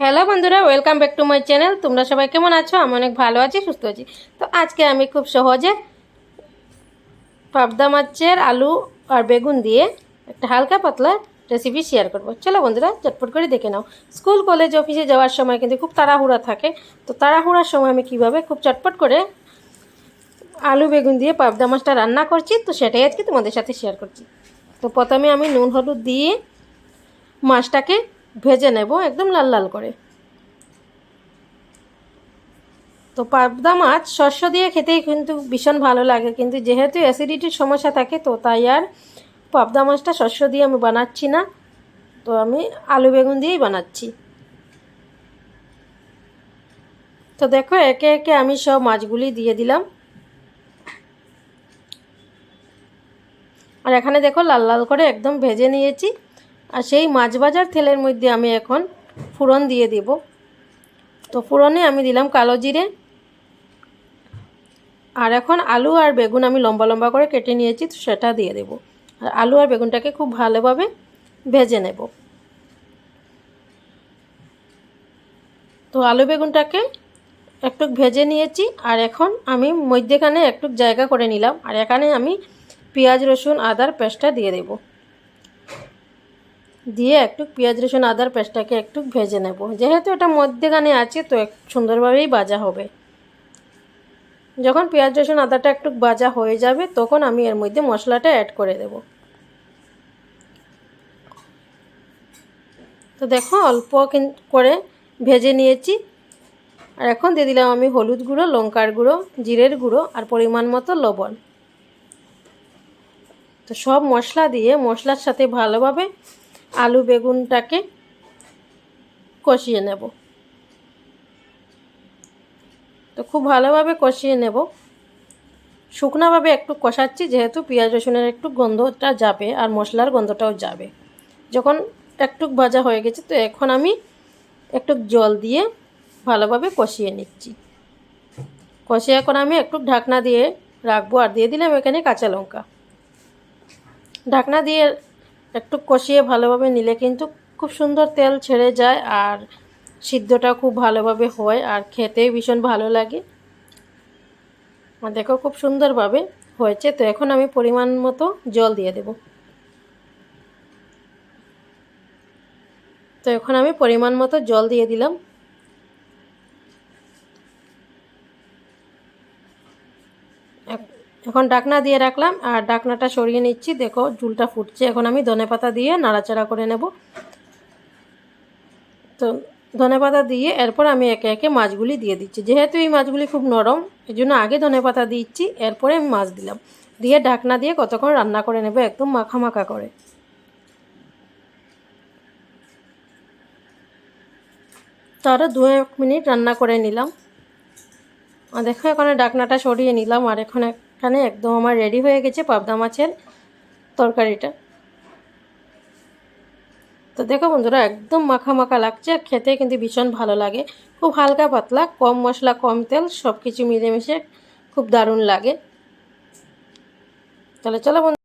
Hello বন্ধুরা, welcome back to my channel. তোমরা সবাই কেমন আছো? আমি অনেক ভালো আছি, সুস্থ আছি। তো আজকে আমি খুব সহজে পাবদা মাছের আলু আর বেগুন দিয়ে একটা হালকা পাতলা রেসিপি শেয়ার করব। চলো বন্ধুরা, চটপট করে দেখে নাও। স্কুল কলেজ অফিসে যাওয়ার সময় কিন্তু খুব তাড়াহুড়া থাকে। তো তাড়াহুড়ার সময় আমি কিভাবে খুব চটপট করে আলু বেগুন দিয়ে পাবদা মাছটা রান্না করছি, তো সেটাই আজকে তোমাদের সাথে শেয়ার করছি। তো প্রথমে আমি নুন হলুদ দিয়ে মাছটাকে ভেজে নেব একদম লাল লাল করে। তো পাবদা মাছ শস্য দিয়ে খেতেই কিন্তু ভীষণ ভালো লাগে, কিন্তু যেহেতু অ্যাসিডিটির সমস্যা থাকে তো তাই আর পাবদা মাছটা শস্য দিয়ে আমি বানাচ্ছি না। তো আমি আলু বেগুন দিয়েই বানাচ্ছি। তো দেখো, একে একে আমি সব মাছগুলি দিয়ে দিলাম। আর এখানে দেখো লাল লাল করে একদম ভেজে নিয়েছি। আর সেই মাছ ভাজার তেলের মধ্যে আমি এখন ফোড়ন দিয়ে দেব। তো ফোড়নে আমি দিলাম কালো জিরে। আর এখন আলু আর বেগুন আমি লম্বা লম্বা করে কেটে নিয়েছি, তো সেটা দিয়ে দেব। আর আলু আর বেগুনটাকে খুব ভালোভাবে ভেজে নেব। তো আলু বেগুনটাকে একটু ভেজে নিয়েছি। আর এখন আমি মধ্যেখানে একটু জায়গা করে নিলাম। আর এখানে আমি পেঁয়াজ রসুন আদার পেস্টটা দিয়ে দেব। দিয়ে একটু পেঁয়াজ রসুন আদার পেস্টটাকে একটু ভেজে নেব। যেহেতু এটা মধ্যেখানে আছে তো সুন্দরভাবেই ভাজা হবে। যখন পেঁয়াজ রসুন আদাটা একটু ভাজা হয়ে যাবে তখন আমি এর মধ্যে মশলাটা অ্যাড করে দেব। তো দেখো অল্প করে ভেজে নিয়েছি। আর এখন দিয়ে দিলাম আমি হলুদ গুঁড়ো, লঙ্কার গুঁড়ো, জিরের গুঁড়ো আর পরিমাণ মতো লবণ। তো সব মশলা দিয়ে মশলার সাথে ভালোভাবে আলু বেগুনটাকে কষিয়ে নেব। তো খুব ভালোভাবে কষিয়ে নেব। শুকনোভাবে একটু কষাচ্ছি, যেহেতু পেঁয়াজ রসুনের একটু গন্ধটা যাবে আর মশলার গন্ধটাও যাবে। যখন একটু ভাজা হয়ে গেছে তো এখন আমি একটু জল দিয়ে ভালোভাবে কষিয়ে নিচ্ছি। কষিয়ে এখন আমি একটু ঢাকনা দিয়ে রাখবো। আর দিয়ে দিলাম এখানে কাঁচা লঙ্কা। ঢাকনা দিয়ে একটু কষিয়ে ভালোভাবে নিলে কিন্তু খুব সুন্দর তেল ছেড়ে যায় আর সিদ্ধটা খুব ভালোভাবে হয় আর খেতে ভীষণ ভালো লাগে। আর দেখো খুব সুন্দরভাবে হয়েছে। তো এখন আমি পরিমাণ মতো জল দিয়ে দেব। তো এখন আমি পরিমাণ মতো জল দিয়ে দিলাম। এখন ঢাকনা দিয়ে রাখলাম আর ঢাকনাটা সরিয়ে নিচ্ছি। দেখো ঝুলটা ফুটছে। এখন আমি ধনেপাতা দিয়ে নাড়াচাড়া করে নেব। তো ধনেপাতা দিয়ে এরপর আমি একে একে মাছগুলি দিয়ে দিচ্ছি। যেহেতু এই মাছগুলি খুব নরম এই জন্য আগে ধনেপাতা দিচ্ছি, এরপরে আমি মাছ দিলাম। দিয়ে ঢাকনা দিয়ে কতক্ষণ রান্না করে নেব একদম মাখা মাখা করে। তো আরও 2-1 মিনিট রান্না করে নিলাম। আর দেখো এখানে ঢাকনাটা সরিয়ে নিলাম। আর এখানে একদম আমার রেডি হয়ে গেছে পাবদা মাছের তরকারিটা। তো দেখো বন্ধুরা, একদম মাখা মাখা লাগছে, খেতে কিন্তু ভীষণ ভালো লাগে। খুব হালকা পাতলা, কম মশলা কম তেল, সব কিছু মিলেমিশে খুব দারুণ লাগে। তাহলে চলো বন্ধু।